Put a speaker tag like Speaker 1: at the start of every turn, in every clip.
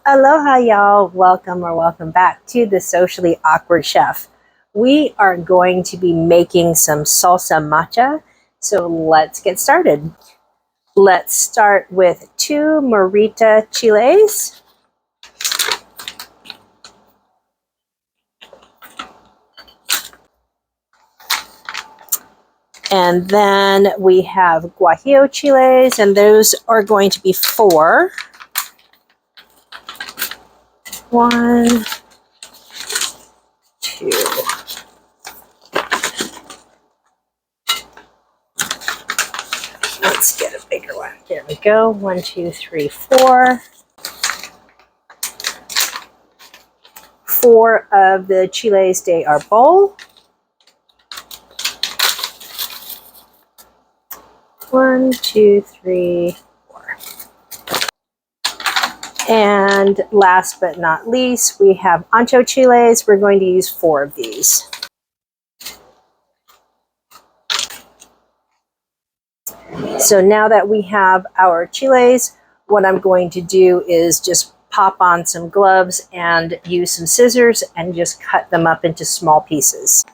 Speaker 1: Aloha, y'all. Welcome or welcome back to the Socially Awkward Chef. We are going to be making some salsa macha, so let's get started. Let's start with 2 Morita Chiles. And then we have Guajillo Chiles, and those are going to be 4. 1, 2. Let's get a bigger one. There we go. 1, 2, 3, 4. 4 of the Chiles de Arbol. 1, 2, 3, 4. And last but not least, we have Ancho Chiles. We're going to use 4 of these. So now that we have our chiles, what I'm going to do is just pop on some gloves and use some scissors and just cut them up into small pieces.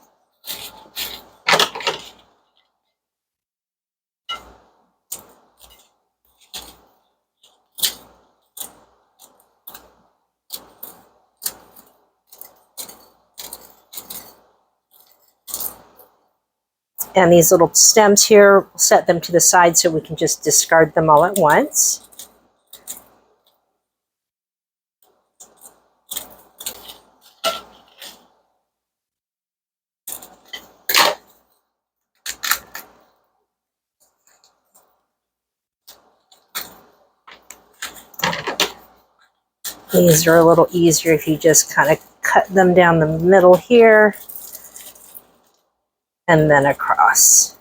Speaker 1: And these little stems here, we'll set them to the side so we can just discard them all at once. These are a little easier if you just kind of cut them down the middle here and then across.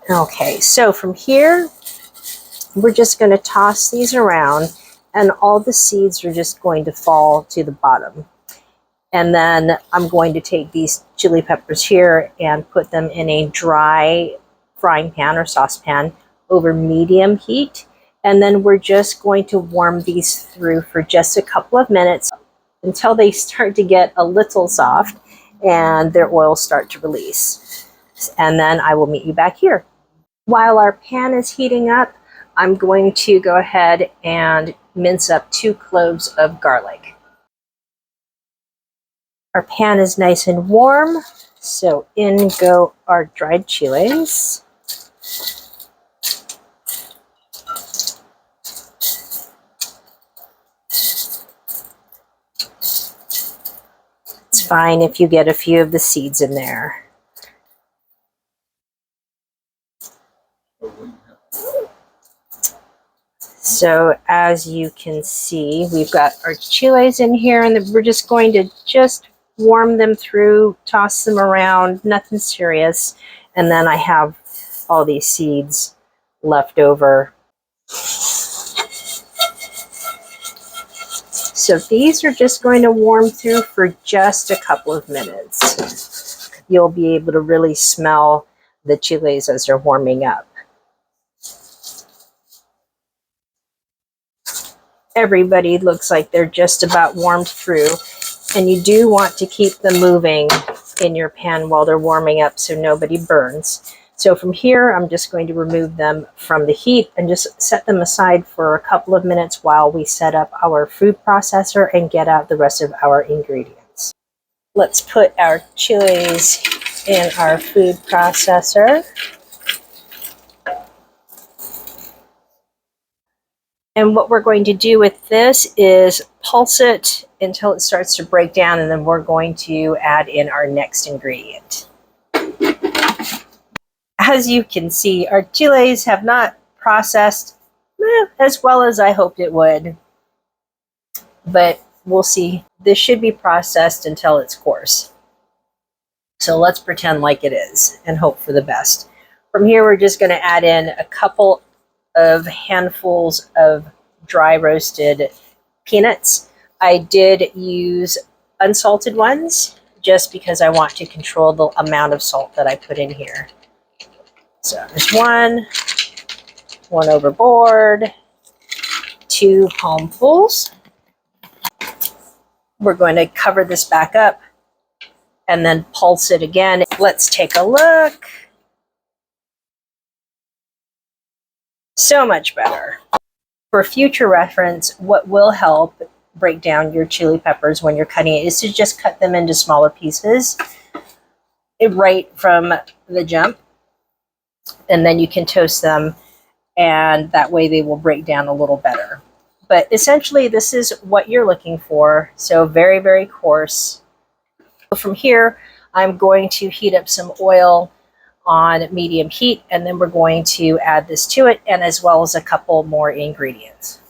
Speaker 1: Okay, so from here, we're just going to toss these around and all the seeds are just going to fall to the bottom. And then I'm going to take these chili peppers here and put them in a dry frying pan or saucepan over medium heat. And then we're just going to warm these through for just a couple of minutes until they start to get a little soft and their oils start to release. And then I will meet you back here. While our pan is heating up, I'm going to go ahead and mince up 2 cloves of garlic. Our pan is nice and warm, so in go our dried chiles. It's fine if you get a few of the seeds in there. So as you can see, we've got our chiles in here and we're just going to just warm them through, toss them around, nothing serious. And then I have all these seeds left over. So these are just going to warm through for just a couple of minutes. You'll be able to really smell the chiles as they're warming up. Everybody looks like they're just about warmed through, and you do want to keep them moving in your pan while they're warming up so nobody burns. So from here, I'm just going to remove them from the heat and just set them aside for a couple of minutes while we set up our food processor and get out the rest of our ingredients. Let's put our chiles in our food processor. And what we're going to do with this is pulse it until it starts to break down, and then we're going to add in our next ingredient. as you can see, our chiles have not processed as well as I hoped it would, but we'll see. This should be processed until it's coarse. So let's pretend like it is and hope for the best. From here, we're just going to add in a couple of handfuls of dry roasted peanuts. I did use unsalted ones just because I want to control the amount of salt that I put in here. So there's one overboard, 2 palmfuls. We're going to cover this back up and then pulse it again. Let's take a look. So much better. For future reference, what will help break down your chili peppers when you're cutting it is to just cut them into smaller pieces right from the jump, and then you can toast them, and that way they will break down a little better. But essentially, this is what you're looking for. So very, very coarse. From here, I'm going to heat up some oil on medium heat, and then we're going to add this to it, and as well as a couple more ingredients.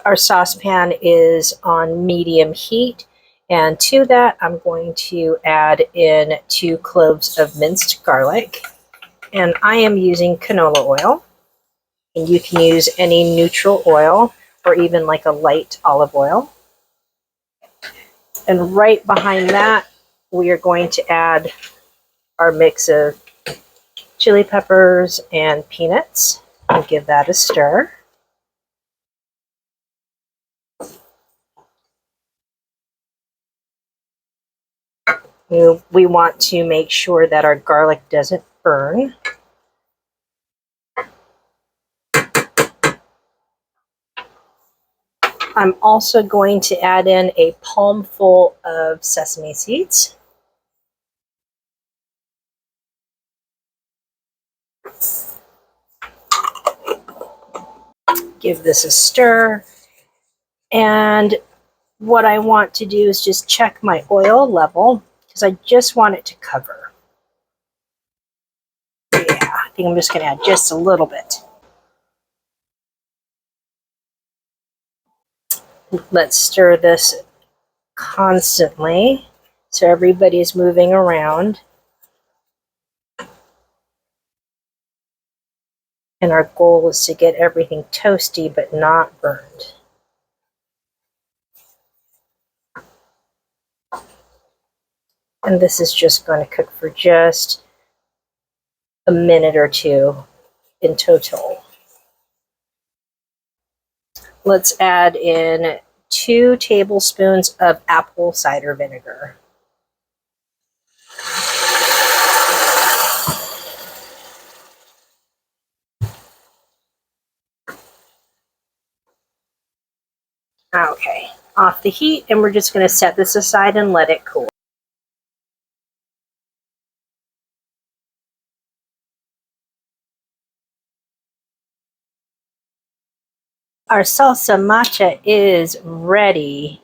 Speaker 1: Our saucepan is on medium heat, and to that I'm going to add in 2 cloves of minced garlic, and I am using canola oil, and you can use any neutral oil or even like a light olive oil. And right behind that, we are going to add our mix of chili peppers and peanuts and give that a stir. We want to make sure that our garlic doesn't burn. I'm also going to add in a palmful of sesame seeds. Give this a stir. And what I want to do is just check my oil level because I just want it to cover. Yeah, I think I'm just going to add just a little bit. Let's stir this constantly so everybody's moving around. And our goal is to get everything toasty but not burned. And this is just going to cook for just a minute or 2 in total. Let's add in 2 tablespoons of apple cider vinegar. Okay, off the heat, and we're just going to set this aside and let it cool. Our salsa macha is ready.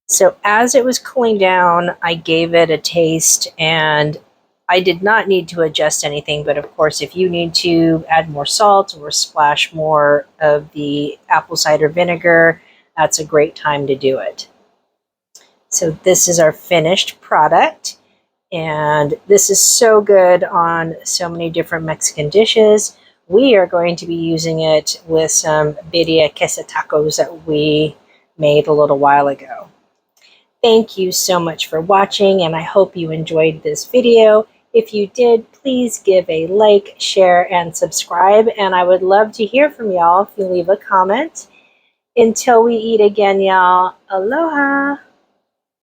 Speaker 1: So as it was cooling down, I gave it a taste, and I did not need to adjust anything, but of course, if you need to add more salt or splash more of the apple cider vinegar, that's a great time to do it. So this is our finished product, and this is so good on so many different Mexican dishes. We are going to be using it with some birria queso tacos that we made a little while ago. Thank you so much for watching, and I hope you enjoyed this video. If you did, please give a like, share, and subscribe, and I would love to hear from y'all if you leave a comment. Until we eat again, y'all, aloha!